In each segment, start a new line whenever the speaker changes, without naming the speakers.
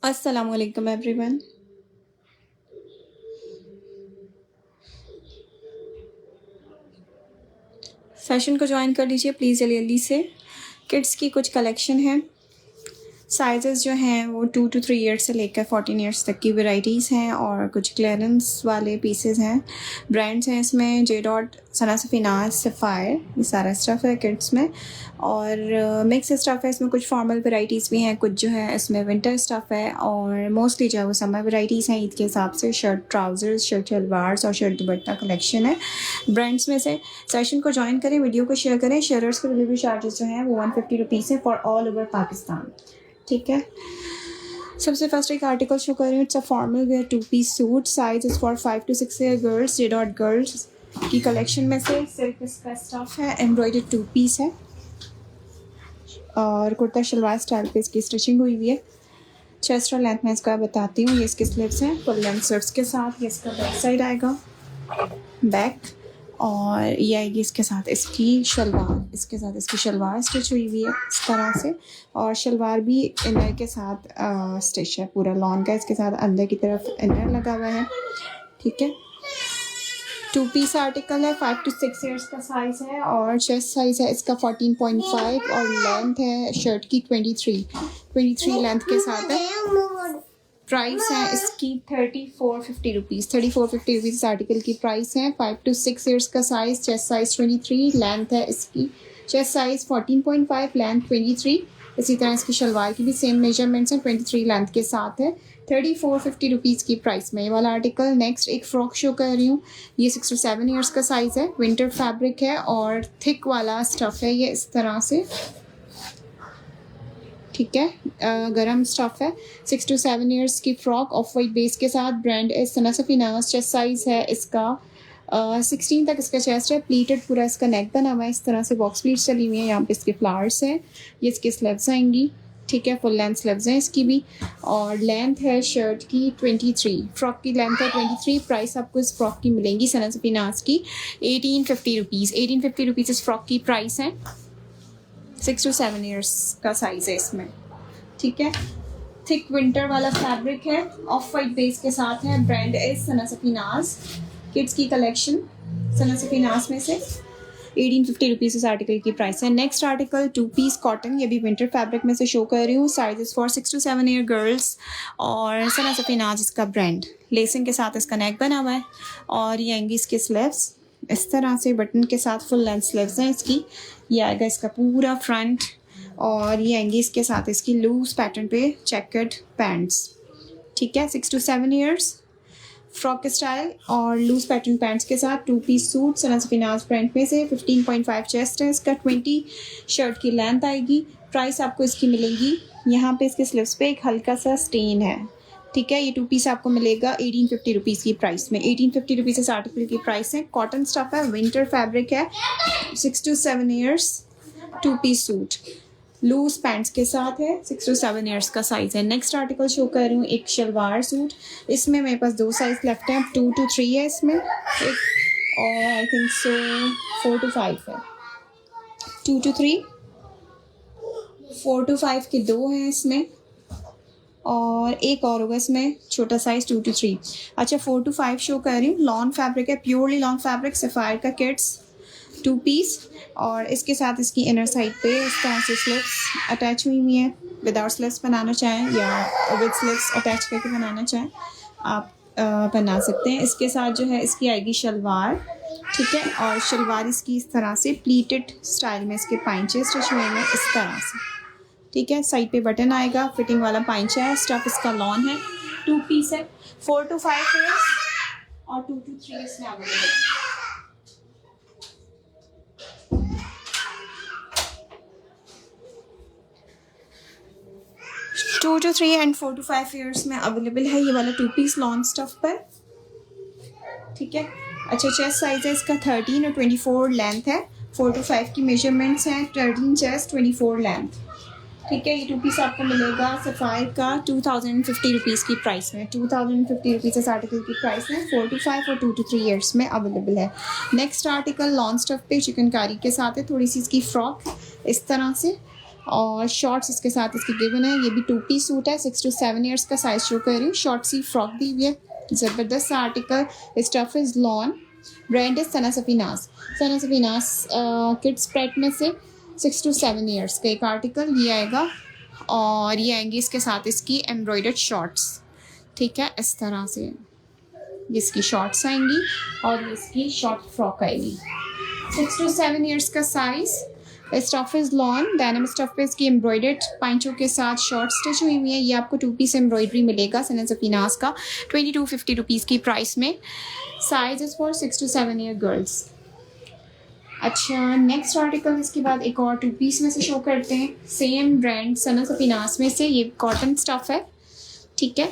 अस्सलाम वालेकुम everyone. Session को ज्वाइन कर लीजिए प्लीज़ जल्दी जल्दी से। किड्स की कुछ कलेक्शन है। साइजेस जो हैं वो 2 to 3 ईयर्स से लेकर 14 ईयर्स तक की वैराइटीज़ हैं और कुछ क्लियरेंस वाले पीसेस हैं। ब्रांड्स हैं इसमें जे डॉट, सना सफीनाज, सफ़ायर, ये सारा स्टफ़ है किड्स में और मिक्स स्टफ़ है इसमें। कुछ फॉर्मल वैराइटीज़ भी हैं, कुछ जो है इसमें विंटर स्टफ़ है और मोस्टली जो है वो समर वैराइटीज़ हैं ईद के हिसाब से। शर्ट ट्राउज़र्स, शर्ट शलवार्स और शर्ट दुपट्टा कलेक्शन है ब्रांड्स में से। सेशन को ज्वाइन करें, वीडियो को शेयर करें। शेयरर्स के डिलीवरी चार्जेस जो हैं वो 150 रुपीज़ है फॉर ऑल ओवर पाकिस्तान। ठीक है, सबसे फर्स्ट एक आर्टिकल शो कर रही हूँ। It's a formal wear 2-piece suit. Size is for 5 to 6 year girls. J dot girls की कलेक्शन में से सिल्क इसका स्टफ है, एम्ब्रॉयडर्ड 2-piece है और कुर्ता शलवार स्टाइल पे इसकी स्टिचिंग हुई हुई है। चेस्ट और लेंथ में इसका बताती हूँ। ये इसके स्लीव्स हैं फुल लेंथ स्लीव्स के साथ। ये इसका बैक साइड आएगा, बैक, और ये आएगी इसके साथ इसकी शलवार। इसके साथ इसकी शलवार स्टिच हुई हुई है इस तरह से और शलवार भी इनर के साथ स्टिच है पूरा लॉन का। इसके साथ अंदर की तरफ इनर लगा हुआ है। ठीक है, 2-piece आर्टिकल है। 5 to 6 ईयर्स का साइज़ है और चेस्ट साइज़ है इसका 14.5 और लेंथ है शर्ट की 23 लेंथ के साथ है। प्राइस है इसकी 3450 रुपीज़। 3450 रुपीज़ इस आर्टिकल की प्राइस है। 5 to 6 ईयर्स का साइज़, चेस्ट साइज़ 23, लेंथ है इसकी चेस्ट साइज़ 14.5, लेंथ 23। इसी तरह इसकी शलवार की भी सेम मेजरमेंट्स हैं, 23 लेंथ के साथ है। 3450 रुपीज़ की प्राइस में ये वाला आर्टिकल। नेक्स्ट एक फ़्रॉक शो कर रही हूँ। ये 6 to 7 ईयर्स का साइज़ है। विंटर फैब्रिक है और थिक वाला स्टफ़ है ये इस तरह से। ठीक है, गरम स्टफ़ है। 6 to 7 ईयर्स की फ़्रॉक ऑफ वाइट बेस के साथ। ब्रांड है सना सफीनाज। चेस्ट साइज़ है इसका 16 तक इसका चेस्ट है। प्लीटेड पूरा इसका नेक बना हुआ है इस तरह से। बॉक्स प्लीट्स चली हुई हैं। यहाँ पे इसके फ्लावर्स हैं। ये इसकी स्लीव्स आएंगी। ठीक है, फुल लेंथ स्लीव्स हैं इसकी भी और लेंथ है शर्ट की 23। फ्रॉक की लेंथ है 23। प्राइस आपको इस फ्रॉक की मिलेंगी सना सफीनाज की 1850 रुपीज़। 1850 रुपीज़ इस फ्रॉक की प्राइस है। 6 to 7 ईयर्स का साइज़ है इसमें। ठीक है, थिक विंटर वाला फैब्रिक है, ऑफ वाइट बेस के साथ है। Brand is Sana Safinaz. Kids की कलेक्शन सना सफीनाज में से 1850 रुपीज़ इस आर्टिकल की प्राइस है। नेक्स्ट आर्टिकल 2-piece कॉटन, ये भी विंटर फैब्रिक में से शो कर रही हूँ। Size is for 6 to 7 year girls और सना सफीनाज इसका ब्रांड। लेसिंग के साथ इसका नेक बना हुआ है और ये आएंगी इसके स्लीव्स इस तरह से बटन के साथ। फुल लेंथ स्लीव्स हैं इसकी। ये आएगा इसका पूरा फ्रंट और ये आएंगी इसके साथ इसकी लूज पैटर्न पे चेकर्ड पैंट्स। ठीक है, 6 to 7 ईयर्स फ्रॉक स्टाइल और लूज पैटर्न पैंट्स के साथ 2-piece सूट सना सफीनाज ब्रांड में से। 15.5 चेस्ट है इसका। 20 शर्ट की लेंथ आएगी। प्राइस आपको इसकी मिलेगी, यहाँ पे इसके स्लीव्स पे एक हल्का सा स्टेन है। ठीक है, ये 2-piece आपको मिलेगा 1850 रुपीज़ की प्राइस में। 1850 रुपीज़ इस आर्टिकल की प्राइस है। कॉटन स्टफ है, विंटर फैब्रिक है। 6 to 7 years 2-piece suit loose pants के साथ है। 6 to 7 ईयर्स का साइज़ है। नेक्स्ट आर्टिकल शो कर रही हूँ एक शलवार सूट। इसमें मेरे पास 2 साइज़ लेफ्ट हैं, 2 to 3 है इसमें एक, और आई थिंक सो 4 to 5 है। 2 to 3, 4 to 5 के 2 हैं इसमें और एक और होगा इसमें छोटा साइज़ 2 to 3। अच्छा, 4 to 5 शो कर रही हूँ। लॉन फैब्रिक है, प्योरली लॉन फैब्रिक, सफ़ायर का किड्स 2-piece और इसके साथ इसकी इनर साइड पे इस तरह से स्लीव्स अटैच हुई हुई हैं। विदाउट स्लीव्स बनाना चाहें या विद स्लीव्स अटैच करके बनाना चाहें आप बना सकते हैं। इसके साथ जो है इसकी आएगी शलवार। ठीक है, और शलवार इसकी इस तरह से प्लीटेड स्टाइल में इसके पाइंचे स्टिच हुए हैं इस तरह से। ठीक है, साइड पे बटन आएगा, फिटिंग वाला पाइंचा है। स्टफ इसका लॉन है, 2-piece है। 4 to 5 ईयर्स और 2 to 3 इसमें अवेलेबल है। 2 to 3 एंड 4 to 5 ईयर्स में अवेलेबल है ये वाला 2-piece लॉन स्टफ पर। ठीक है, अच्छा, चेस्ट साइज है इसका 13 और 24 लेंथ है। 4 to 5 की मेजरमेंट्स हैं, 13 चेस्ट, 24 लेंथ। ठीक है, ये 2-piece आपको मिलेगा सफ़ायर का 2050 रुपीज़ की प्राइस में। 2050 रुपीज़ इस आर्टिकल की प्राइस है। 4 to 5 और 2 to 3 ईयर्स में अवेलेबल है। नेक्स्ट आर्टिकल लॉन स्टफ पे चिकनकारी के साथ है। थोड़ी सी इसकी फ्रॉक इस तरह से और शॉर्ट्स इसके साथ इसकी गिवन है। ये भी 2 पीस सूट है, 6 to 7 ईयर्स का साइज शो कर रही हूँ। शॉर्ट सी फ्रॉक दी हुई है, ज़बरदस्त article. Stuff is lawn, brand is Sana Safinaz. Sana Safinaz kids spread में से 6 to 7 ईयर्स का एक आर्टिकल ये आएगा। और ये आएंगी इसके साथ इसकी एम्ब्रॉयडर्ड शॉर्ट्स, ठीक है, इस तरह से ये इसकी शॉर्ट्स आएंगी और ये इसकी शॉर्ट फ्रॉक आएगी। 6 to 7 ईयर्स का size. Stuff is lawn, denim stuff पे इसकी एम्ब्रॉयडर्ड पाइंचों के साथ शॉर्ट स्टिच हुई हुई है। ये आपको 2 पीस एम्ब्रॉयडरी मिलेगा सना सफीनाज का 2250 रुपीज़ की प्राइस में। Size is for 6 to 7 year girls. अच्छा, नेक्स्ट आर्टिकल इसके बाद एक और 2 पीस में से शो करते हैं। सेम ब्रांड सना सफीनाज में से ये कॉटन स्टफ है, ठीक है,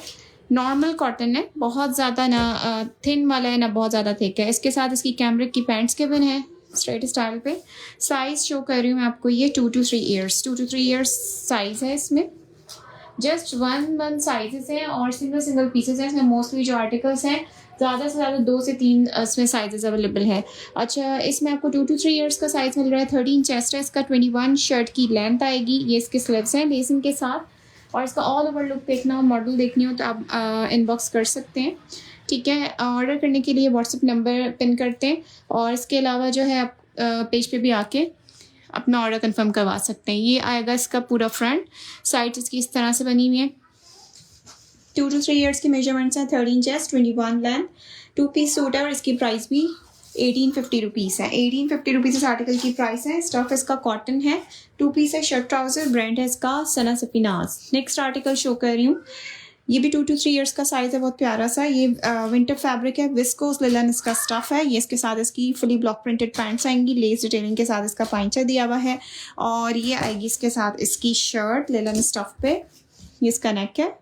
नॉर्मल कॉटन है, बहुत ज़्यादा ना थिन वाला है ना बहुत ज़्यादा थिक है। इसके साथ इसकी कैमरिक की पैंट्स गिवन है स्ट्रेट स्टाइल पे। साइज़ शो कर रही हूँ मैं आपको, ये 2 to 3 years, 2 to 3 years size है इसमें। जस्ट 1 साइजेस हैं और सिंगल पीसेस हैं इसमें। मोस्टली जो आर्टिकल्स हैं ज़्यादा से ज़्यादा 2 से 3 इसमें साइजेस अवेलेबल है। अच्छा, इसमें आपको 2 to 3 ईयर्स का साइज़ मिल रहा है। 13 चेस्ट है इसका, 21 शर्ट की लेंथ आएगी। ये इसके स्लीव्स हैं लेसिंग के साथ। और इसका ऑल ओवर लुक देखना हो, मॉडल देखनी हो तो आप इनबॉक्स कर सकते हैं, ठीक है। ऑर्डर करने के लिए व्हाट्सएप नंबर पिन करते हैं और इसके अलावा जो है आप पेज पे भी आके अपना ऑर्डर कंफर्म करवा सकते हैं। ये आएगा इसका पूरा फ्रंट, साइड इसकी इस तरह से बनी हुई है। 2 to 3 ईयर्स की मेजरमेंट्स हैं, 13 चेस्ट, 21 लेंथ, 2 पीस सूट है और इसकी प्राइस भी 1850 रुपीज़ है। 1850 रुपीज़ इस आर्टिकल की प्राइस है। स्टफ इसका कॉटन है, 2 पीस है, शर्ट ट्राउजर, ब्रांड है इसका सना सफीनाज। नेक्स्ट आर्टिकल शो कर रही हूँ, ये भी 2 to 3 ईयर्स का साइज़ है, बहुत प्यारा सा। ये विंटर फैब्रिक है, विस्कोस लिलन इसका स्टफ है। ये इसके साथ इसकी फुली ब्लॉक प्रिंटेड पैंट्स आएंगी, लेस डिटेलिंग के साथ इसका पाइंचा दिया हुआ है। और ये आएगी इसके साथ इसकी शर्ट लिलन स्टफ पे। ये इसका नेक है।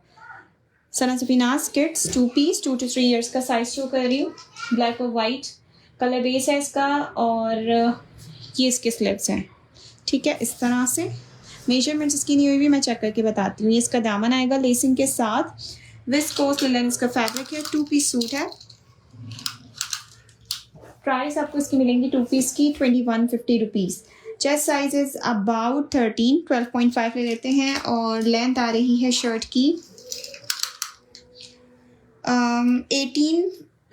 Sana Safinaz kids 2 piece, 2 to 3 years का साइज शो कर रही हूँ। ब्लैक और वाइट कलर बेस है इसका और ये इसके स्लीव्स हैं, ठीक है, इस तरह से। मेजरमेंट्स इसकी नहीं हुई भी, मैं चेक करके बताती हूँ। ये इसका दामन आएगा लेसिंग के साथ। विस्कोस लिनन इसका फैब्रिक है, 2 पीस सूट है। प्राइस आपको इसकी मिलेंगी 2 पीस की 2150 rupees. Chest size is about 13, 12.5 ले लेते हैं और लेंथ आ रही है शर्ट की 18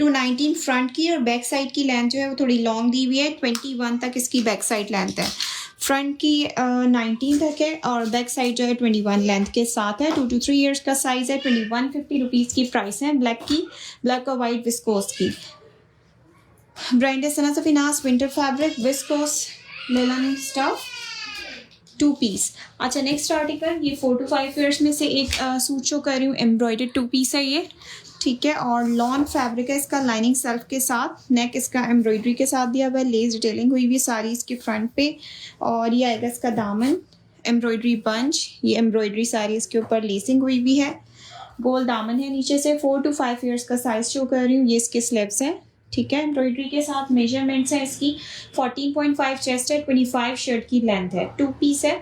to 19 फ्रंट की और बैक साइड की लेंथ जो है वो थोड़ी लॉन्ग दी हुई है। 21 तक इसकी बैक साइड लेंथ है। फ्रंट की 19 तक है और बैक साइड जो है 21 लेंथ के साथ है। 2 to 3 ईयर्स का साइज है। 2150 रुपीज़ की प्राइस है। ब्लैक और वाइट विस्कोस की। ब्रांड है Sana Safinaz, winter fabric, viscose linen stuff, 2 piece. अच्छा, नेक्स्ट आर्टिकल ये 4 to 5 ईयर्स में से एक सूट शो कर रही हूँ। एम्ब्रॉयडर्ड 2 पीस है ये, ठीक है, और लॉन फैब्रिक है इसका, लाइनिंग सेल्फ के साथ। नेक इसका एम्ब्रॉयडरी के साथ दिया हुआ है, लेस डिटेलिंग हुई हुई सारी इसके फ्रंट पे। और ये आएगा इसका दामन, एम्ब्रॉयडरी बंच, ये एम्ब्रॉयडरी सारी इसके ऊपर लेसिंग हुई हुई है। गोल दामन है नीचे से। 4 to 5 ईयर्स का साइज शो कर रही हूँ। ये इसके स्लीव्स हैं, ठीक है, एम्ब्रॉयडरी के साथ। मेजरमेंट्स हैं इसकी 14.5 चेस्ट है, 25 शर्ट की लेंथ है। 2 पीस है,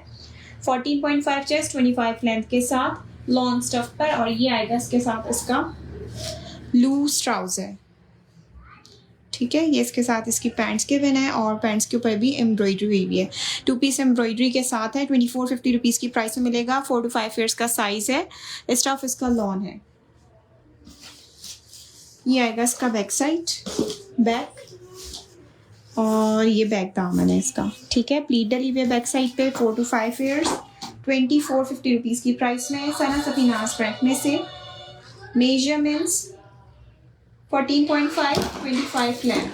14.5 चेस्ट, 25 लेंथ के साथ लॉन्ग स्टफ पर। और ये आएगा इसके साथ इसका लूज ट्राउजर, ठीक है। ये इसके साथ इसकी पैंट्स के बिन है और पैंट्स के ऊपर भी एम्ब्रॉयडरी हुई हुई है। 2 पीस एम्ब्रॉयडरी के साथ है। 2450 रुपीज़ की प्राइस में मिलेगा। 4 to 5 ईयर्स का साइज है। स्टफ इसका लॉन है। ये आएगा इसका बैक साइड, बैक, और ये बैक दामन है इसका, ठीक है। प्लीट डली हुई है बैक साइड पे। 4 to 5 ईयर्स, 2450 रुपीज़ की प्राइस में। सना सफीनाज ब्रांड में से। Measurements 14.5, 25 length.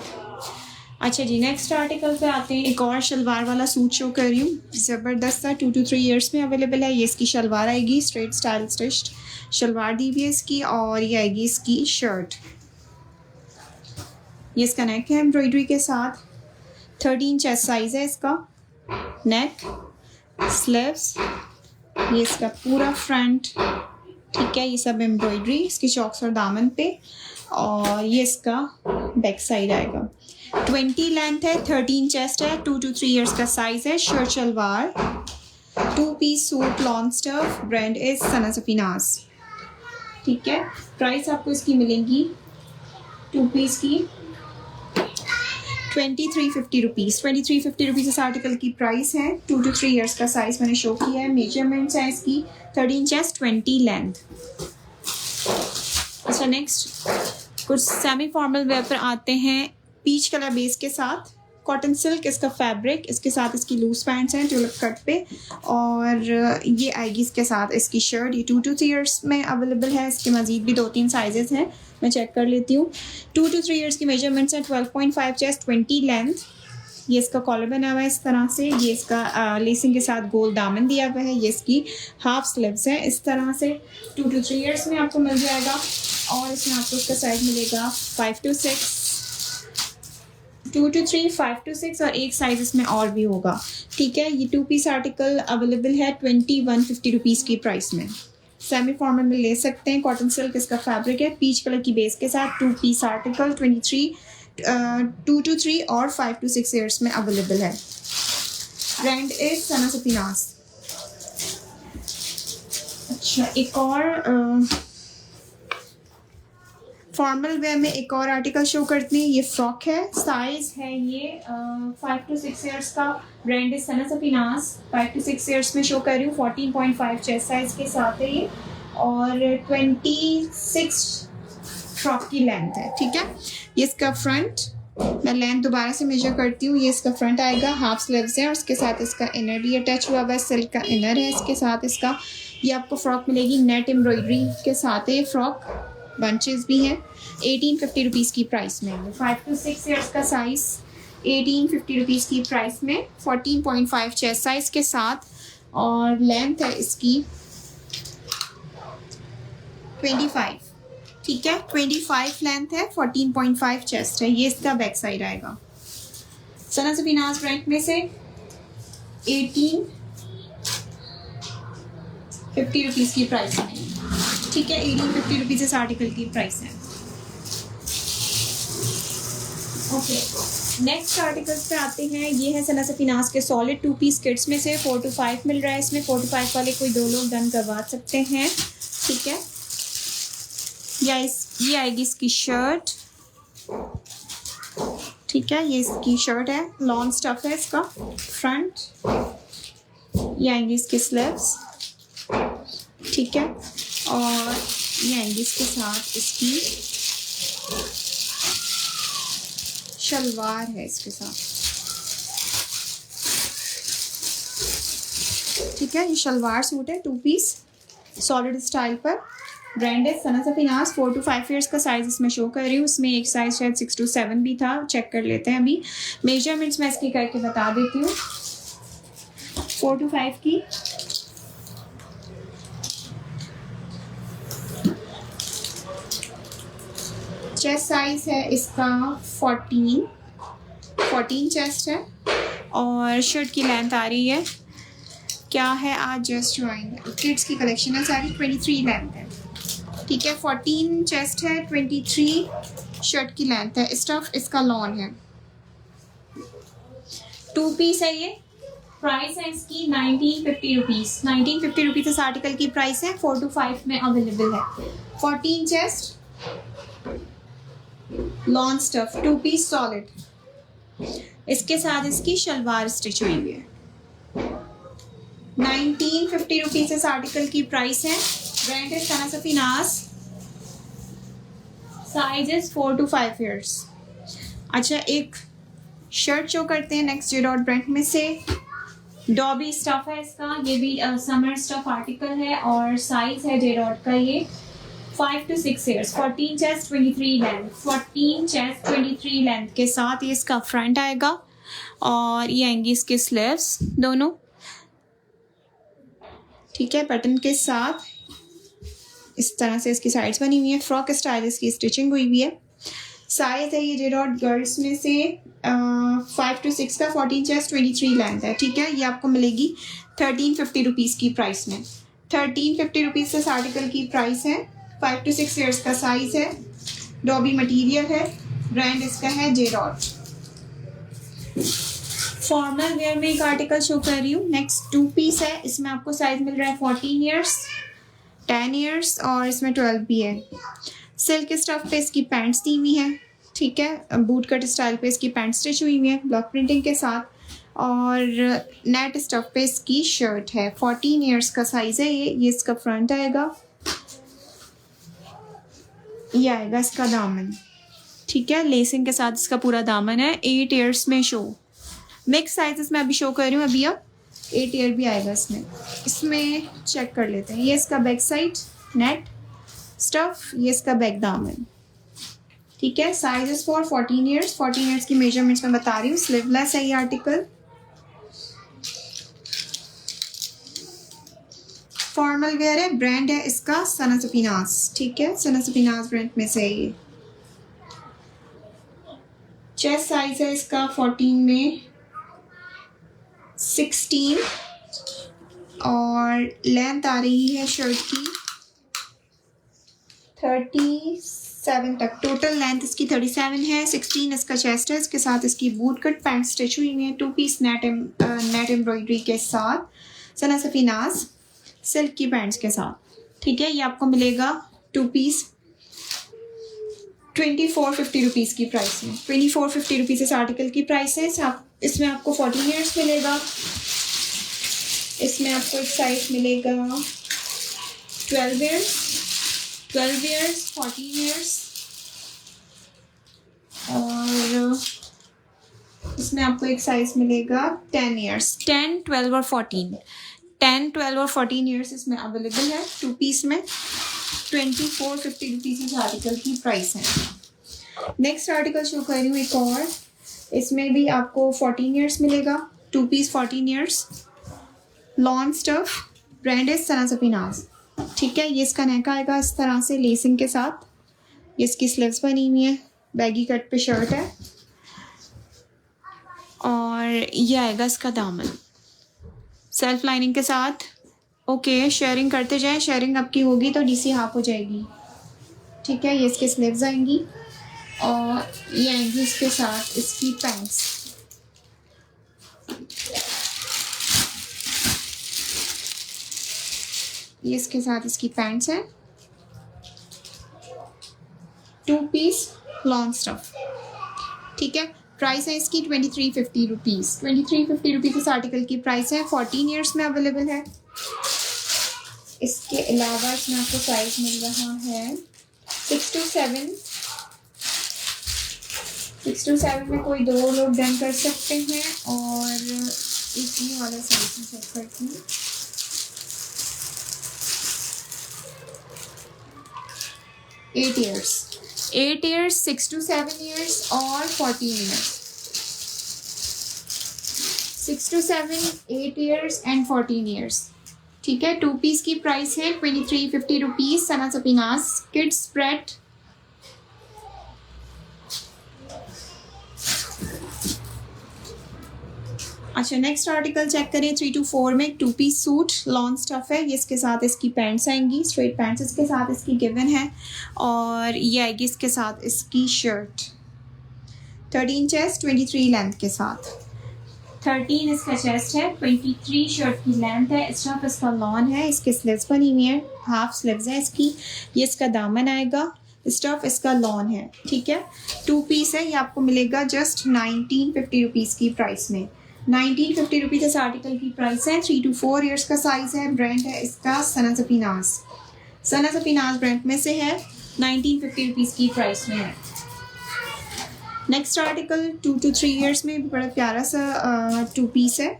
अच्छा जी, नेक्स्ट आर्टिकल पे आते हैं। एक और शलवार वाला सूट शो कर रही हूँ, ज़बरदस्त सा। 2 to 3 ईयर्स में अवेलेबल है। ये इसकी शलवार आएगी, स्ट्रेट स्टाइल स्टिच्ड शलवार दी हुई है इसकी। और ये आएगी इसकी शर्ट। ये इसका नेक है एम्ब्रॉयडरी के साथ। 13 चेस्ट साइज है इसका। नेक, स्लीव्स, ये इसका पूरा फ्रंट, ठीक है। ये सब एम्ब्रॉयडरी इसकी चौक्स और दामन पे। और ये इसका बैक साइड आएगा। 20 लेंथ है, 13 चेस्ट है, 2 to 3 ईयर्स का साइज है। Shirt shalwar, 2 piece suit, long stuff, brand is Sana Safinaz, ठीक है। प्राइस आपको इसकी मिलेंगी 2 पीस की 2350 रुपीज़। 2350 रुपीज़ इस आर्टिकल की प्राइस है। 2 to 3 ईयर्स का साइज़ मैंने शो किया है। मेजरमेंट्स है इसकी 13 चेस्ट 20 लेंथ। अच्छा, नेक्स्ट कुछ सेमी फॉर्मल वेयर पर आते हैं। पीच कलर बेस के साथ कॉटन सिल्क इसका फैब्रिक, इसके साथ इसकी लूज पैंट्स हैं ट्यूलिप कट पे, और ये आएगी इसके साथ इसकी शर्ट। ये 2 to 3 ईयर्स में अवेलेबल है। इसके मजीद भी 2-3 साइजेस हैं, मैं चेक कर लेती हूँ। 2 to 3 ईयर्स की मेजरमेंट्स हैं। 12.5 चेस्ट 20 लेंथ। ये इसका कॉलर बना हुआ है इस तरह से। ये इसका लेसिंग के साथ गोल दामन दिया हुआ है। ये इसकी हाफ स्लीव्स है इस तरह से। 2 to 3 ईयर्स में आपको मिल जाएगा, और इसमें आपको इसका साइज मिलेगा 5 to 6, 2 to 3, 5 to 6, और एक साइज इसमें और भी होगा। ठीक है, ये 2 पीस आर्टिकल अवेलेबल है 2150 रुपीज़ की प्राइस में। सेमी फॉर्मल में ले सकते हैं। कॉटन सिल्क इसका फैब्रिक है। पीच कलर की बेस के साथ 2 पीस आर्टिकल 2 to 3 और 5 to 6 ईयर्स में अवेलेबल है। Brand is Sana Safinaz. अच्छा, एक और फॉर्मल वेयर में एक और आर्टिकल शो करते हैं। ये फ्रॉक है। साइज है ये 5 to 6 ईयर्स का। Brand is Sana Safinaz. 5 to 6 years में शो कर रही हूँ। 14.5 चेस्ट साइज के साथ है ये, और 26 फ्रॉक की लेंथ है। ठीक है, ये इसका फ्रंट, मैं लेंथ दोबारा से मेजर करती हूँ। ये इसका फ्रंट आएगा, हाफ स्लीव्स है, और इसके साथ इसका इनर भी अटैच हुआ हुआ है। सिल्क का इनर है इसके साथ इसका। ये आपको फ्रॉक मिलेगी नेट एम्ब्रॉयडरी के साथ है। फ्रॉक बंचेस भी हैं। 1850 रुपीज़ की प्राइस में। 5 to 6 ईयर्स का साइज 1850 रुपीज़ की प्राइस में। 14.5 चेस्ट साइज के साथ, और लेंथ है इसकी 25। ठीक है, 25 लेंथ है, 14.5 चेस्ट है। ये इसका बैक साइड आएगा। सना सफीनाज ब्रांड में से 1850 रुपीज़ की प्राइस में। ठीक है, 1850 रुपीज़ इस आर्टिकल की प्राइस है। ओके, नेक्स्ट आर्टिकल्स पे आते हैं। ये है सना सफीनाज के सॉलिड 2 पीस किट्स में से 4 to 5 मिल रहा है इसमें। 4 to 5 वाले कोई 2 लोग डन करवा सकते हैं। ठीक है, ये आएगी इसकी शर्ट। ठीक है, ये इसकी शर्ट है। लॉन्ग स्टफ है इसका फ्रंट। ये आएंगी इसके स्लीव्स। ठीक है, और ये आएंगी इसके साथ इसकी शलवार है इसके साथ। ठीक है, ये शलवार सूट है 2 पीस सॉलिड स्टाइल पर। ब्रांड है सना सफीनाज। 4 to 5 ईयर्स का साइज इसमें शो कर रही हूँ। इसमें एक साइज शायद 6 to 7 भी था, चेक कर लेते हैं अभी। मेजरमेंट्स मैं इसकी करके बता देती हूँ। 4 to 5 की चेस्ट साइज है इसका 14 चेस्ट है, और शर्ट की लेंथ आ रही है, क्या है, आज जस्ट ज्वाइन किड्स की कलेक्शन है सारी। 23 लेंथ है। ठीक है, 14 चेस्ट है, 23 शर्ट की लेंथ है। स्टफ इसका लॉन है। 2 पीस है ये। प्राइस है इसकी 1950 रुपीज़। 1950 रुपीज़ इस आर्टिकल की प्राइस है। 4 to 5 में अवेलेबल है। 14 chest, lawn stuff, 2 piece solid. इसके साथ इसकी शलवार स्टिच हुई हुई है। 1950 रुपीज़ इस आर्टिकल की प्राइस है। ब्रांड है Sana Safinaz. Size is 4 to 5 years. अच्छा, एक शर्ट शो करते हैं नेक्स्ट जे डॉट ब्रांड में से। डॉबी स्टफ है इसका। ये भी समर स्टफ आर्टिकल है, और साइज है जे डॉट का ये 5 to 6 years. 14 chest 23 length. 14 chest 23 length के साथ ये इसका फ्रंट आएगा, और ये आएंगी इसके स्लीव्स दोनों। ठीक है, बटन के साथ इस तरह से इसकी साइड्स बनी हुई है। फ्रॉक स्टाइल इसकी स्टिचिंग हुई हुई है। साइज है ये जे डॉट गर्ल्स में से 5 to 6 का। 14 चेस्ट 23 लेंथ है। ठीक है, ये आपको मिलेगी 1350 रुपीज़ की प्राइस में। 1350 रुपीज़ इस आर्टिकल की प्राइस है। 5 to 6 ईयर्स का साइज है। डॉबी मटेरियल है। ब्रांड इसका है जे डॉट। फॉर्मल वेयर में एक आर्टिकल शो कर रही हूँ। नेक्स्ट 2 पीस है। इसमें आपको साइज मिल रहा है 14 ईयर्स, 10 ईयर्स, और इसमें 12 भी है। सिल्क स्टफ पे इसकी पैंट्स दी हुई है। ठीक है, बूट कट स्टाइल पे इसकी पैंट स्टिच हुई हुई है ब्लॉक प्रिंटिंग के साथ, और नेट स्टफ पे इसकी शर्ट है। 14 ईयर्स का साइज़ है ये इसका फ्रंट आएगा, ये आएगा इसका दामन। ठीक है, लेसिंग के साथ इसका पूरा दामन है। 8 ईयर्स में शो, मिक्स साइजेस में अभी शो कर रही हूँ। अभी अब 8 ईयर भी आएगा इसमें चेक कर लेते हैं। ये इसका बैक साइड नेट स्टफ, ये इसका बैक दामन। ठीक है, साइजेस फॉर 14 ईयर्स। 14 ईयर्स की मेजरमेंट्स मैं बता रही हूँ। स्लीवलेस है ये आर्टिकल, फॉर्मल वेयर है। ब्रांड है इसका सना सफीनाज। ठीक है, सना सफीनाज ब्रांड में से है ये। चेस्ट साइज है इसका 14 में 16, और लेंथ आ रही है शर्ट की 37 तक। टोटल लेंथ इसकी 37 है। 16 इसका चेस्ट है। इसके साथ इसकी बूट कट पैंट स्टिच हुई है 2 पीस नेट एम्ब्रॉयडरी के साथ सना सफीनाज सिल्क की पैंट्स के साथ। ठीक है, ये आपको मिलेगा 2 पीस 2450 रुपीज़ की प्राइस में। 2450 रुपीज़ इस आर्टिकल की प्राइस है। इसमें आपको 14 ईयर्स मिलेगा। इसमें आपको एक साइज मिलेगा 12 ईयर्स, 14 ईयर्स, और इसमें आपको एक साइज मिलेगा 10 ईयर्स। 10, 12 और 14। 10, 12 और 14 ईयर्स इसमें अवेलेबल है 2 पीस में। 2450 रुपीज़ इस आर्टिकल की प्राइस है। नेक्स्ट आर्टिकल शो कर रही हूँ एक और। इसमें भी आपको 14 ईयर्स मिलेगा 2 piece 14 years. Lawn stuff, brand है सना सफीनाज। ठीक है, ये इसका नेक आएगा इस तरह से लेसिंग के साथ। ये इसकी स्लीव्स बनी हुई है, बैगी कट पे शर्ट है, और ये आएगा इसका दामन सेल्फ लाइनिंग के साथ। ओके, शेयरिंग करते जाएं। शेयरिंग आपकी होगी तो DC हाफ हो जाएगी। ठीक है, ये इसके स्लीव्स आएंगी, और ये आएंगी इसके साथ इसकी पैंट्स। ये इसके साथ इसकी पैंट्स है 2 पीस लॉन्ग स्टफ। ठीक है, प्राइस है इसकी 2350 रुपीज़। 2350 रुपीज़ इस आर्टिकल की प्राइस है। 14 ईयर्स में अवेलेबल है। इसके अलावा इसमें आपको साइज मिल रहा है 6 to 7। 6 to 7 में कोई 2 लोग डन कर सकते हैं, और इसी वाला साइज में चेक करती हूँ। एट ईयर्स, 6 to 7 ईयर्स और 14 years. 6 to 7, 8 years and 14 years. ठीक है, 2 पीस की प्राइस है 2350 रुपीज़। सना सफीनाज किड्स स्प्रेड। अच्छा, नेक्स्ट आर्टिकल चेक करें। 3 to 4 में 2 पीस सूट लॉन्ग स्टफ है। ये इसके साथ इसकी पैंट्स आएंगी, स्ट्रेट पैंट्स इसके साथ इसकी गिवन है, और ये आएगी इसके साथ इसकी शर्ट। 13 चेस्ट, 23 लेंथ के साथ। 13 इसका चेस्ट है, 23 शर्ट की लेंथ है। स्टफ इसका लॉन है, इसके स्लीव्स बनी हुई है, हाफ स्लीव्स है इसकी। ये इसका दामन आएगा, स्टफ इसका लॉन है। ठीक है, 2 पीस है। ये आपको मिलेगा जस्ट 1950 रुपीज़ की प्राइस में। 1950 रुपीज़ इस आर्टिकल की प्राइस है। 3 to 4 ईयर्स का साइज़ है। ब्रांड है इसका सना सफीनाज। सना सफीनाज ब्रांड में से है। 1950 रुपीज़ की प्राइस में है। नेक्स्ट आर्टिकल 2 to 3 ईयर्स में बड़ा प्यारा सा 2 पीस है।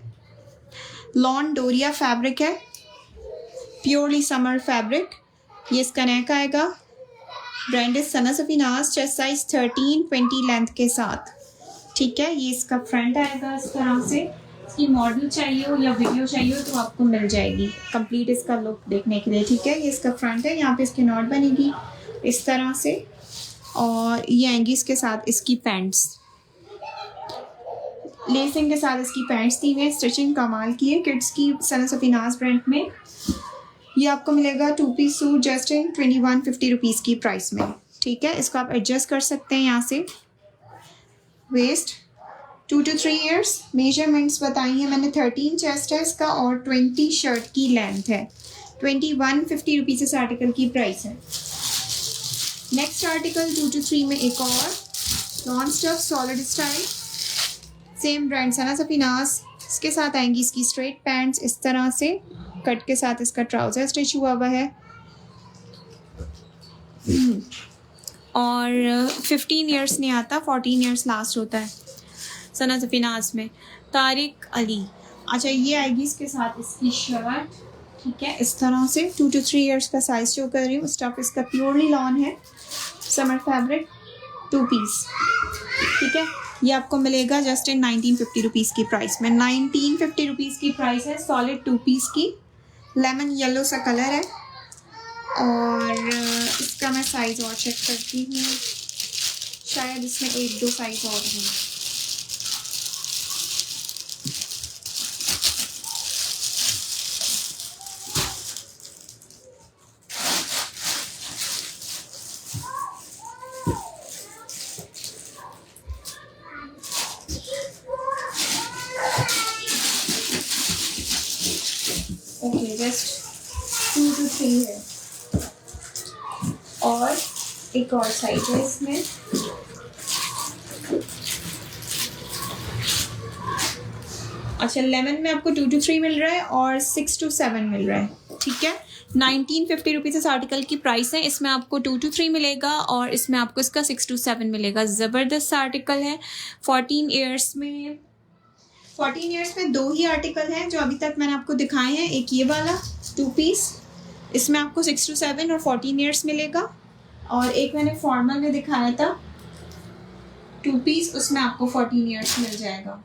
लॉन डोरिया फैब्रिक है, प्योरली समर फैब्रिक। ये इसका नेक आएगा। ब्रांड है Sana Safinaz. Chest size 13, 20 length के साथ। ठीक है, ये इसका फ्रंट आएगा इस तरह से। इसकी मॉडल चाहिए हो या वीडियो चाहिए हो तो आपको मिल जाएगी कंप्लीट इसका लुक देखने के लिए। ठीक है, ये इसका फ्रंट है। यहाँ पे इसकी नॉट बनेगी इस तरह से, और ये आएंगी इसके साथ इसकी पैंट्स। लेसिंग के साथ इसकी पैंट्स दी हुई। स्टिचिंग कमाल की है किड्स की सना सफीनाज ब्रांड में। ये आपको मिलेगा 2 piece suit just in 2150 rupees की प्राइस में। ठीक है, इसको आप एडजस्ट कर सकते हैं यहाँ से। Waste 2 to 3 years. मेजरमेंट्स बताई हैं मैंने। 13 चेस्ट है इसका, और 20 शर्ट की लेंथ है। 2150 रुपीज़ इस आर्टिकल की प्राइस है। नेक्स्ट आर्टिकल 2 to 3 में एक और lawn stuff solid style, same brand Sana Safinaz. इसके साथ आएंगी इसकी स्ट्रेट पैंट्स इस तरह से, कट के साथ इसका ट्राउज़र स्टिच हुआ हुआ है। और 15 इयर्स नहीं आता, 14 इयर्स लास्ट होता है सना सफीनाज में। तारिक अली, अच्छा ये आएगी इसके साथ इसकी शर्ट, ठीक है, इस तरह से 2 to 3 इयर्स का साइज शो कर रही हूँ। स्टफ इसका प्योरली लॉन है, समर फैब्रिक, 2 पीस, ठीक है। ये आपको मिलेगा जस्ट इन 1950 रुपीज़ की प्राइस में। 1950 रुपीज़ की प्राइस है, सॉलिड 2 पीस की, लेमन येलो सा कलर है। और इसका मैं साइज़ और चेक करती हूँ, शायद इसमें 1-2 साइज़ और हैं। ओके, जस्ट 2 to 3 है और एक और साइज है इसमें। अच्छा, लेमन में आपको 2 to 3 मिल रहा है और 6 to 7 मिल रहा है, ठीक है। 1950 रुपीज़ इस आर्टिकल की प्राइस है। इसमें आपको 2 to 3 मिलेगा और इसमें आपको इसका 6 to 7 मिलेगा। ज़बरदस्त आर्टिकल है। 14 इयर्स में 2 ही आर्टिकल हैं जो अभी तक मैंने आपको दिखाए हैं। एक ये वाला 2 पीस, इसमें आपको 6 to 7 और 14 इयर्स मिलेगा। और एक मैंने फॉर्मल में दिखाया था 2 पीस, उसमें आपको 14 इयर्स मिल जाएगा,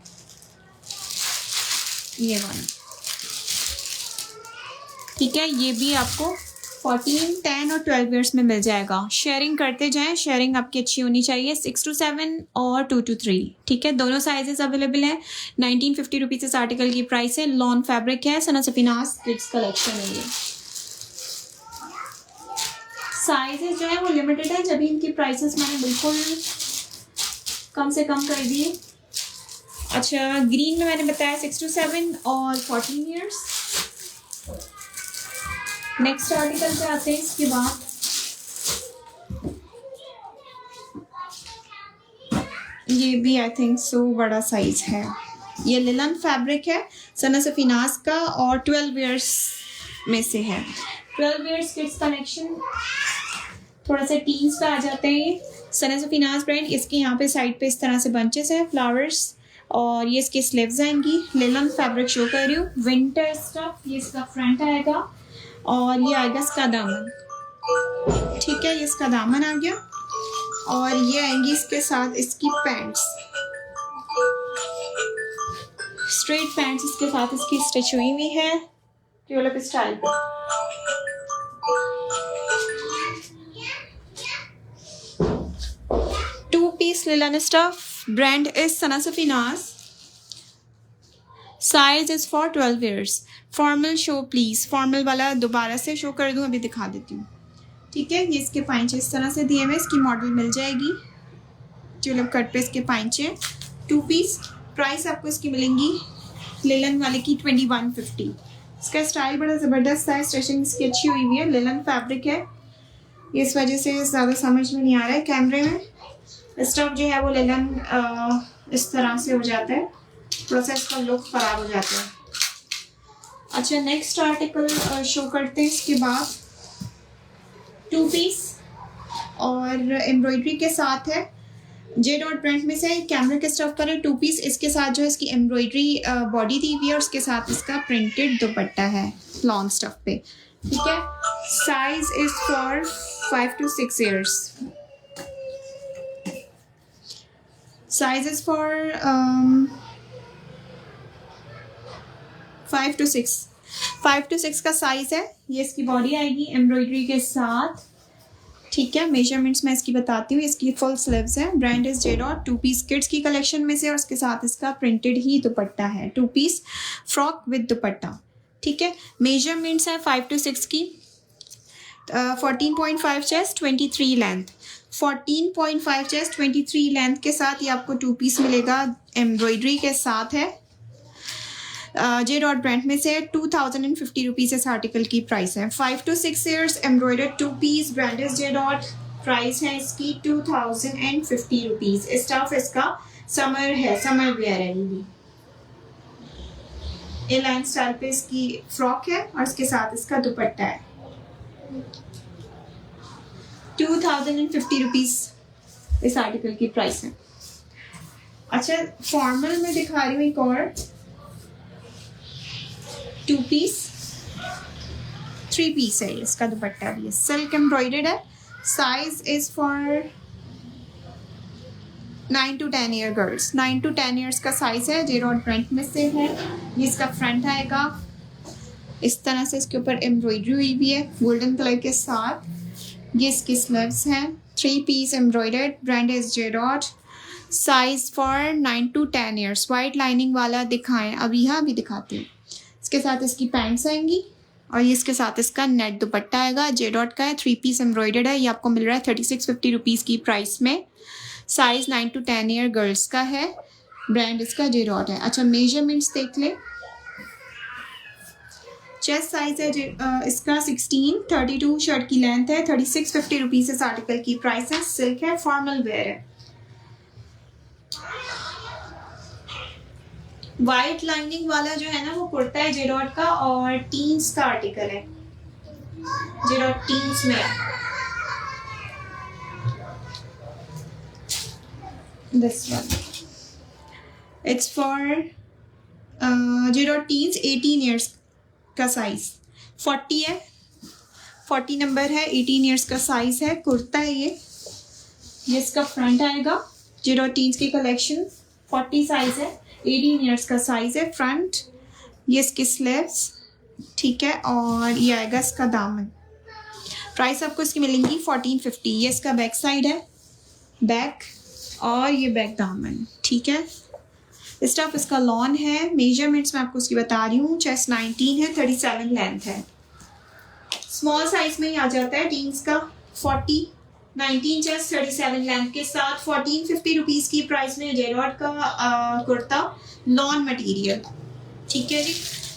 ये वाला, ठीक है। ये भी आपको 14, 10 और 12 इयर्स में मिल जाएगा। शेयरिंग करते जाएं, शेयरिंग आपकी अच्छी होनी चाहिए। 6 to 7 और 2 to 3, ठीक है। दोनों साइजेस अवेलेबल हैं। 1950 रुपीज़ इस आर्टिकल की प्राइस है। लॉन फैब्रिक है, सना सफीनाज किड्स कलेक्शन है ये। साइजेस जो है वो लिमिटेड है, जब इनकी प्राइसेस मैंने बिल्कुल कम से कम कर दिए। अच्छा, ग्रीन में मैंने बताया 6 to 7 और 14 इयर्स। नेक्स्ट आर्टिकल पे आते हैं इसके बाद। ये भी आई थिंक सो बड़ा साइज है। ये लिलन फैब्रिक है, सना सफीनाज का, और 12 इयर्स में से है। 12 इयर्स किड्स कलेक्शन, थोड़ा सा टीन्स पे आ जाते हैं ये। सना सफीनाज ब्रांड, इसके यहाँ पे साइड पे इस तरह से बंचेस है, फ्लावर्स, और ये इसके स्लीव्स आएंगी। लिलन फैब्रिक शो कर रही हूँ, विंटर स्टफ। ये इसका फ्रंट आएगा और ये आएगा इसका दामन, ठीक है। ये इसका दामन आ गया और ये आएंगी इसके साथ इसकी पैंट्स, स्ट्रेट पैंट्स इसके साथ इसकी स्टिच हुई हुई है ट्यूलिप स्टाइल पे। Two piece linen stuff, brand is Sana Safinaz, size is for 12 years. Formal show please, formal वाला दोबारा से शो कर दूं, अभी दिखा देती हूँ, ठीक है। ये इसके पाइंचे इस तरह से दिए हुए, इसकी मॉडल मिल जाएगी ट्यूलिप कट पे। इसके पाइंचे 2 पीस, प्राइस आपको इसकी मिलेंगी लिलन वाले की 2150। इसका स्टाइल बड़ा ज़बरदस्त है, स्टिचिंग इसकी अच्छी हुई हुई है, लिलन फैब्रिक है, इस वजह से ज़्यादा समझ में नहीं आ रहा है कैमरे में। स्टफ जो है वो लिलन इस तरह से हो जाता है, थोड़ा सा इसका लुक ख़राब हो जाता है। अच्छा, नेक्स्ट आर्टिकल शो करते हैं इसके बाद। 2 पीस और एम्ब्रॉयडरी के साथ है, जे डॉट ब्रांड में से कैमरे के स्टफ पर है। 2 पीस, इसके साथ जो है इसकी एम्ब्रॉयडरी बॉडी दी हुई है और उसके साथ इसका प्रिंटेड दुपट्टा है लॉन स्टफ पे, ठीक है। Size is for 5 to 6 years. Size is for 5 to 6 का साइज है। ये इसकी बॉडी आएगी एम्ब्रॉयडरी के साथ, ठीक है। मेजरमेंट्स मैं इसकी बताती हूँ। इसकी फुल स्लीव्स है, brand is J dot. 2 piece kids की कलेक्शन में से, और उसके साथ इसका प्रिंटेड ही दुपट्टा है। 2 पीस फ्रॉक विद दुपट्टा, ठीक है। मेजरमेंट्स है 5 to 6 की। 14.5 चेस्ट, 23 लेंथ। 14.5 चेस्ट, 23 लेंथ के साथ ये आपको 2 पीस मिलेगा, एम्ब्रॉयडरी के साथ है। जे डॉट ब्रांड में से 2050 रुपीज़ इस आर्टिकल की प्राइस है। 5 to 6 years embroidered 2 piece, brand is J dot. Price है इसकी 2050 रुपीज़। स्टफ इसका समर है, समर वेयर है। ये भी ए लाइन स्टाइल पे इसकी फ्रॉक है और इसके साथ इसका दुपट्टा है। 2050 रुपीज़ इस आर्टिकल की प्राइस है। अच्छा, फॉर्मल में दिखा रही हूँ एक और 2 पीस 3 पीस है। इसका दुपट्टा भी है, सिल्क एम्ब्रॉयडर्ड है। Size is for 9 to 10 year girls. 9 to 10 years का साइज है। जेरॉड ब्रांड में से है। ये इसका फ्रंट आएगा, इस तरह से इसके ऊपर एम्ब्रॉयडरी हुई भी है गोल्डन कलर के साथ। ये इसकी स्लीव्स हैं, 3 पीस एम्ब्रॉयडर्ड। ब्रांड इज जेरॉड। Size for 9 to 10 years. White lining वाला दिखाएं, अभी यहाँ भी दिखाती हूँ। इसके साथ इसकी पैंट्स आएंगी और ये इसके साथ इसका नेट दुपट्टा आएगा। जेडॉट का है, 3 पीस एम्ब्रॉयडर्ड है। ये आपको मिल रहा है 3650 रुपीज़ की प्राइस में। साइज 9 to 10 ईयर गर्ल्स का है। ब्रांड इसका जेडॉट है। अच्छा, मेजरमेंट्स देख ले। चेस्ट साइज है इसका 16, 32 शर्ट की लेंथ है। 3650 रुपीज़ इस आर्टिकल की प्राइस है। सिल्क है, फॉर्मल वेयर है। वाइट लाइनिंग वाला जो है ना वो कुर्ता है जेरॉड का और टीन्स का आर्टिकल है। जेरॉड टीन्स में दिस वन इट्स फॉर जेरॉड टीन्स 18 ईयर्स का साइज 40 है। 40 नंबर है, 18 ईयर्स का साइज है। कुर्ता है ये इसका फ्रंट आएगा। जेरॉड टीन्स की कलेक्शन 40 साइज है, 18 ईयर्स का साइज है। फ्रंट ये इसकी स्लीव्स, ठीक है, और ये आएगा इसका दामन। प्राइस आपको इसकी मिलेंगी 1450। ये इसका बैक साइड है, बैक, और ये बैक दामन, ठीक है। स्टफ इसका लॉन है। मेजरमेंट्स मैं आपको उसकी बता रही हूँ। चेस्ट 19 है, 37 लेंथ है। स्मॉल साइज में ही आ जाता है टीन्स का। 40, 19 चेस्ट, 37 लेंथ के साथ 1450 रुपीज़ की प्राइस में जेरॉड का कुर्ता, लॉन मटेरियल, ठीक है जी।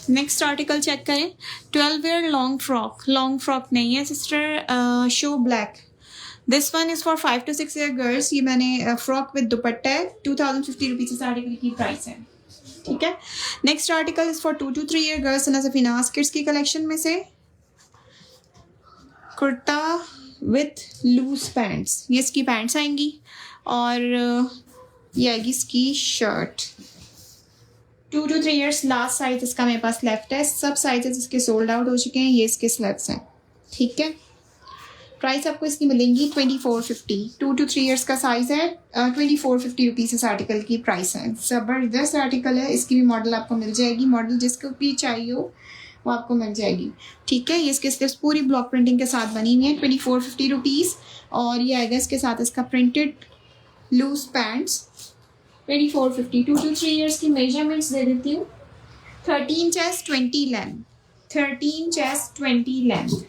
नेक्स्ट आर्टिकल चेक करें। 12 wear long frock. Long frock नहीं है sister, show black. This one is for 5 to 6 year girls. ये मैंने फ्रॉक विद दुपट्टा है। 2050 रुपीज़ इस आर्टिकल की प्राइस है, ठीक है। Next article is for 2 to 3 year girls. Safinaz kids की कलेक्शन में से कुर्ता विथ लूज पैंट्स। ये इसकी पैंट्स आएंगी और ये आएगी इसकी shirt. 2 to 3 years last size इसका मेरे पास लेफ्ट है। सब साइजेस इसके सोल्ड आउट हो चुके हैं। ये इसके स्लीव्स हैं, ठीक है। प्राइस आपको इसकी मिलेंगी 2450। 2 to 3 ईयर्स का साइज है। 2450 रुपीज़ इस आर्टिकल की प्राइस है। ज़बरदस्त आर्टिकल है। इसकी भी मॉडल आपको मिल जाएगी। मॉडल जिसको भी चाहिए हो वो आपको मिल जाएगी, ठीक है। ये इसके स्लीव्स पूरी ब्लॉक प्रिंटिंग के साथ बनी हुई है। 2450 रुपीज़। और ये आएगा इसके साथ इसका printed loose pants 2450। 2 to 3 years की मेजरमेंट्स दे देती हूँ। 13 chest 20 length. 13 chest 20 length.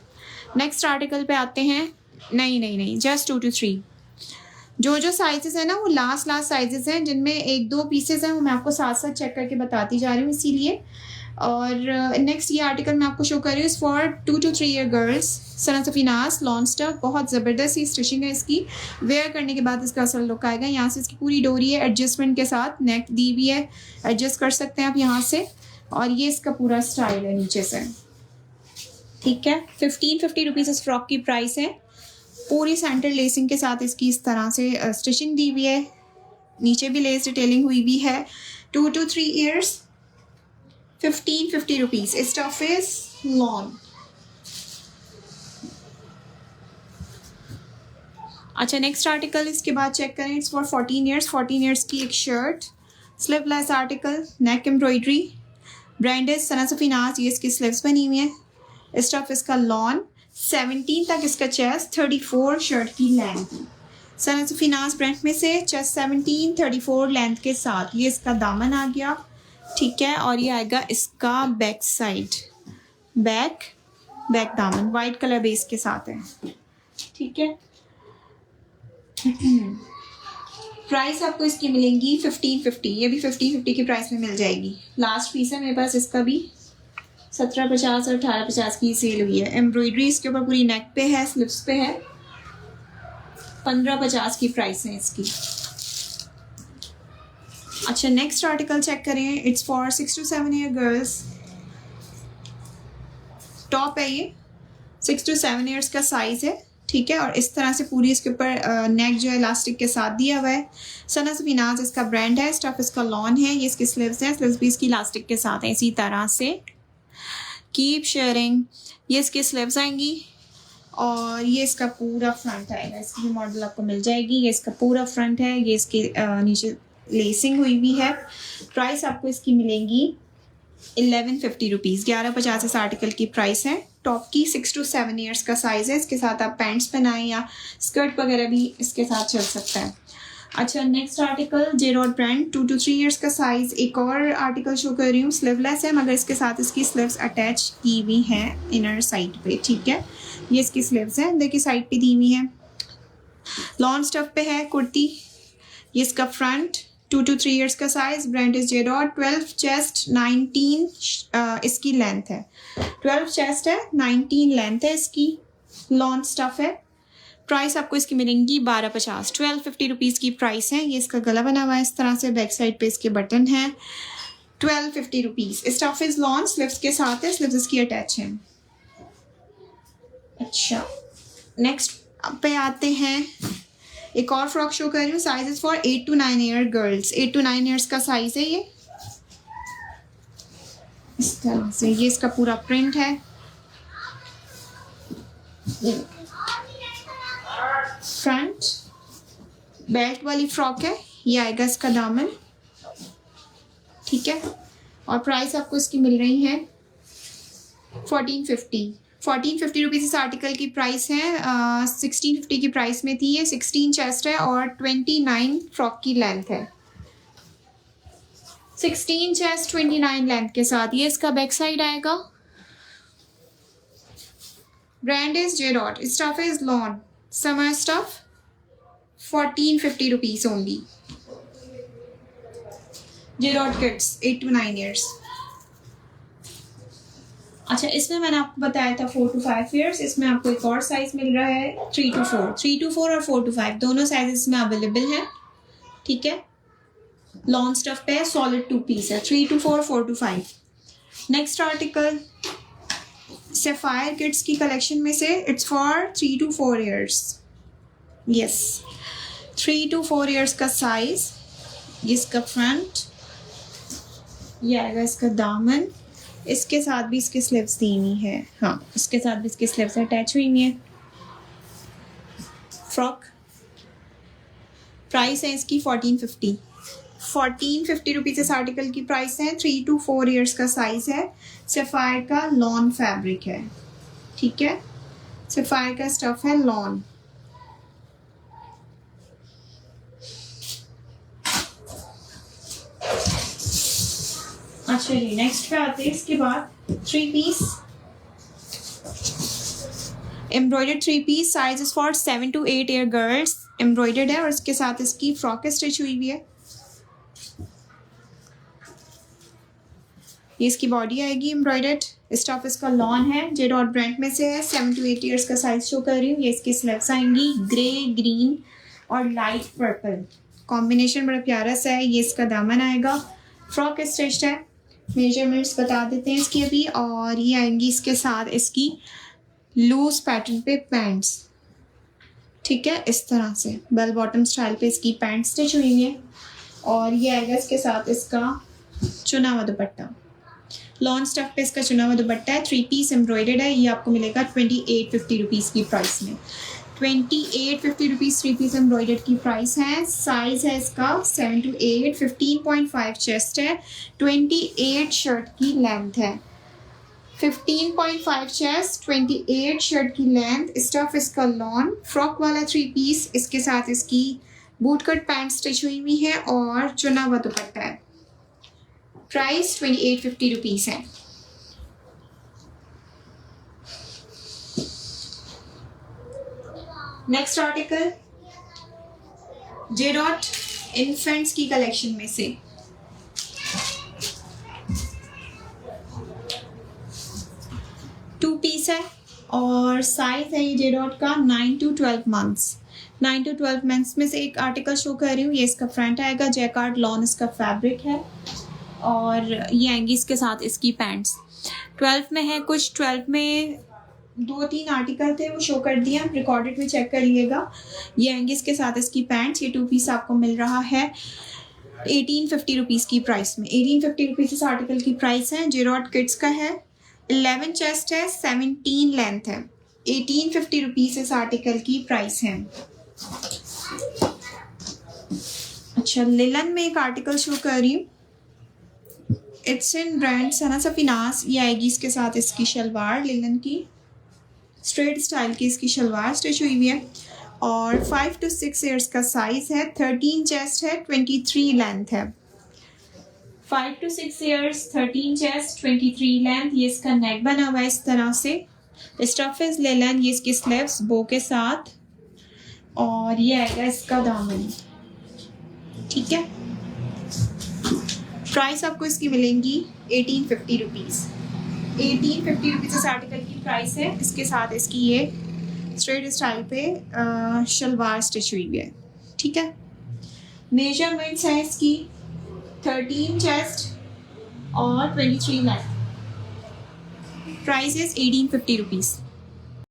Next article पे आते हैं। नहीं, जस्ट 2 to 3। जो साइजेस है ना वो लास्ट साइजेस हैं, जिनमें 1-2 पीसेस हैं वो मैं आपको साथ साथ चेक करके बताती जा रही हूँ इसीलिए। और नेक्स्ट ये आर्टिकल मैं आपको शो कर रही हूँ for 2 to 3 year girls. Sana Safinaz lawn stuff, बहुत ज़बरदस्त ही स्टिचिंग है इसकी। वेयर करने के बाद इसका असल लुक आएगा। यहाँ से इसकी पूरी डोरी है एडजस्टमेंट के साथ, नेक दी भी है, एडजस्ट कर सकते हैं आप यहाँ से। और ये इसका पूरा स्टाइल है नीचे से, ठीक है। 1550 रुपीज़ इस फ्रॉक की प्राइस है। पूरी सेंटर लेसिंग के साथ इसकी इस तरह से स्टिचिंग दी हुई है। नीचे भी लेस डिटेलिंग हुई भी है। 2 to 3 years 1550 rupees. Stuff is lawn. अच्छा, नेक्स्ट आर्टिकल इसके बाद चेक करें। It's for 14 years. 14 ईयर्स की एक shirt, sleeveless article, neck embroidery. Brand is Sana Safinaz. ये इसकी स्लीव्स बनी हुई है। स्टफ इसका लॉन। 17 तक इसका चेस्ट, 34 शर्ट की लेंथ। सना सफीनाज ब्रांड में से चेस्ट 17, 34 लेंथ के साथ। ये इसका दामन आ गया, ठीक है। और ये आएगा इसका बैक साइड, बैक दामन वाइट कलर बेस के साथ है, ठीक है। प्राइस आपको इसकी मिलेंगी 1550। ये भी 1550 की प्राइस में मिल जाएगी। लास्ट पीस है मेरे पास इसका भी। 1750 और 1850 की सेल हुई है। एम्ब्रॉयडरी इसके ऊपर पूरी नेक पे है, स्लिप्स पे है। 15.50 की प्राइस है इसकी। अच्छा नेक्स्ट आर्टिकल चेक करें। It's for 6 to 7 year girls. Top है ये, 6 to 7 ईयर्स का साइज है, ठीक है। और इस तरह से पूरी इसके ऊपर नेक जो है इलास्टिक के साथ दिया हुआ है। सना सफीनाज इसका ब्रांड है। स्टफ इसका लॉन है। ये इसकी स्लीव्स हैं, स्लीव्स भी इसकी इलास्टिक के साथ है इसी तरह से। Keep sharing. ये इसकी स्लीव्स आएंगी और ये इसका पूरा फ्रंट आएगा। इसकी भी मॉडल आपको मिल जाएगी। ये इसका पूरा फ्रंट है। ये इसकी नीचे लेसिंग हुई हुई है। प्राइस आपको इसकी मिलेंगी 1150 रुपीज़। 11.50 इस आर्टिकल की प्राइस है। टॉप की 6 to 7 ईयर्स का साइज़ है। इसके साथ आप पैंट्स पहनाएं या स्कर्ट वगैरह भी इसके साथ चल सकता है। अच्छा नेक्स्ट आर्टिकल जेरॉड ब्रांड 2 to 3 ईयर्स का साइज़। एक और आर्टिकल शो कर रही हूँ, स्लीवलेस है मगर इसके साथ इसकी स्लीव्स अटैच की हुई हैं इनर साइड पे, ठीक है। ये इसकी स्लीव्स हैं, देखिए साइड पे दी हुई हैं। लॉन स्टफ पे है कुर्ती। ये इसका फ्रंट 2 to 3 ईयर्स का साइज। ब्रांड इज जेरॉड। 12 चेस्ट 19 इसकी लेंथ है। 12 चेस्ट है, 19 लेंथ है इसकी। लॉन स्टफ है। प्राइस आपको इसकी मिलेंगी 12.50। 1250 रुपीज़ की प्राइस है। ये इसका गला बना हुआ है इस तरह से। बैक साइड पे इसके बटन है। 1250 rupees. Stuff is lawn, sleeves के साथ है, स्लीव्स इसकी अटैच है। अच्छा नेक्स्ट पे आते हैं। एक और फ्रॉक शो कर रही हूँ। Size is for 8 to 9 year girls. 8 to 9 years का साइज है ये इस तरह से। ये इसका पूरा प्रिंट है। फ्रंट बेल्ट वाली फ्रॉक है। ये आएगा इसका दामन, ठीक है। और प्राइस आपको इसकी मिल रही है 1450 रुपीज़ इस आर्टिकल की प्राइस है। 1650 की प्राइस में थी ये। 16 चेस्ट है और 29 फ्रॉक की लेंथ है। 16 चेस्ट 29 लेंथ के साथ ये इसका बैक साइड आएगा। ब्रांड इज जेरॉड। Stuff is lawn. Summer stuff 1450 rupees only. जेरॉड किड्स 8 to 9 ईयर्स। अच्छा इसमें मैंने आपको बताया था 4 to 5 ईयर्स। इसमें आपको एक और साइज मिल रहा है 3 to 4। 3 to 4 और 4 to 5 दोनों साइजेस में अवेलेबल हैं, ठीक है। लॉन स्टफ पे सॉलिड 2 पीस है। 3 to 4, 4 to 5। Next article sapphire kids की कलेक्शन में से। It's for 3 to 4 years. Yes 3 to 4 years का साइज। इसका फ्रंट, ये आएगा इसका दामन। इसके साथ भी इसकी स्लीव्स दी हुई है। हाँ इसके साथ भी इसकी स्लीव्स अटैच हुई हुई है। फ्रॉक प्राइस है इसकी 1450 रुपीज़ इस आर्टिकल की प्राइस है। 3 to 4 ईयर्स का साइज है। सफायर का लॉन फैब्रिक है, ठीक है। सफायर का स्टफ है लॉन। अच्छा जी नेक्स्ट पे आते हैं। इसके बाद 3 piece embroidered 3 piece. Size is for 7 to 8 year girls. Embroidered है और इसके साथ इसकी फ्रॉक स्टिच हुई हुई है। ये इसकी बॉडी आएगी एम्ब्रॉयडर्ड। स्टफ इसका लॉन है। जेरॉड ब्रांड में से है। 7 to 8 ईयर्स का साइज शो कर रही हूँ। ये इसकी स्लीव्स आएंगी ग्रे, ग्रीन और लाइट पर्पल। कॉम्बिनेशन बड़ा प्यारा सा है। ये इसका दामन आएगा। फ्रॉक स्टिच्ड है। मेजरमेंट्स बता देते हैं इसकी अभी। और ये आएंगी इसके साथ इसकी लूज पैटर्न पे पैंट्स, ठीक है। इस तरह से बेल बॉटम स्टाइल पे इसकी पैंट स्टिच हुई है। और ये आएगा इसके साथ इसका चुना हुआ दुपट्टा। लॉन स्टफ पे इसका चुना हुआ दुपट्टा है। 3 पीस एम्ब्रॉयडर्ड है। ये आपको मिलेगा 2850 रुपीज़ की प्राइस में। 2850 रुपीज़ 3 पीस एम्ब्रॉयडर्ड की प्राइस है। साइज है इसका 7 to 8। 15.5 चेस्ट है। 28 शर्ट की लेंथ है। 15.5 चेस्ट, 28 शर्ट की लेंथ। स्टफ इसका लॉन। फ्रॉक वाला 3 पीस। इसके साथ इसकी बूट कट पैंट स्टिच हुई हुई है और चुना हुआ दुपट्टा है। प्राइस 2850 रुपीज़ है। नेक्स्ट आर्टिकल जेरॉड इन्फेंट्स की कलेक्शन में से। टू पीस है और साइज है ये जेरॉड का 9 to 12 मंथ्स। 9 to 12 मेंस में से एक आर्टिकल शो कर रही हूँ। ये इसका फ्रंट आएगा, जैकार्ड लॉन इसका फैब्रिक है और ये आएंगी इसके साथ इसकी पैंट्स। 12 में है कुछ, 12 में 2-3 आर्टिकल थे वो शो कर दिया, रिकॉर्डेड में चेक कर लिएगा। ये आएंगी इसके साथ इसकी पैंट्स। ये 2 पीस आपको मिल रहा है 1850 रुपीज़ की प्राइस में। 1850 रुपीज़ इस आर्टिकल की प्राइस है। जेरॉड किड्स का है, 11 चेस्ट है, 17 लेंथ है। 1850 रुपीज़ इस आर्टिकल की प्राइस है। अच्छा, लिलन में एक आर्टिकल शो कर रही हूँ। इट्स इन ब्रांड सना सफीनास। ये आएगी इसके साथ इसकी शलवार, लिलन की स्ट्रेट स्टाइल की इसकी शलवार स्टिच हुई हुई है और 5 to 6 ईयर्स का साइज है। 13 चेस्ट है, 23 लेंथ है। 5 to 6 ईयर्स, 13 चेस्ट, 23 लेंथ। ये इसका नेक बना हुआ है इस तरह से। Stuff is linen. ये इसकी स्लीव्स बो के साथ और ये आएगा इसका दामन। ठीक है, प्राइस आपको इसकी मिलेंगी 1850 रुपीज़। 1850 रुपीज़ इस आर्टिकल की प्राइस है। इसके साथ इसकी ये स्ट्रेट स्टाइल पे शलवार स्टिच हुई है। ठीक है, मेजरमेंट्स हैं इसकी 13 चेस्ट और 23 लेंथ। Price is 1850 rupees.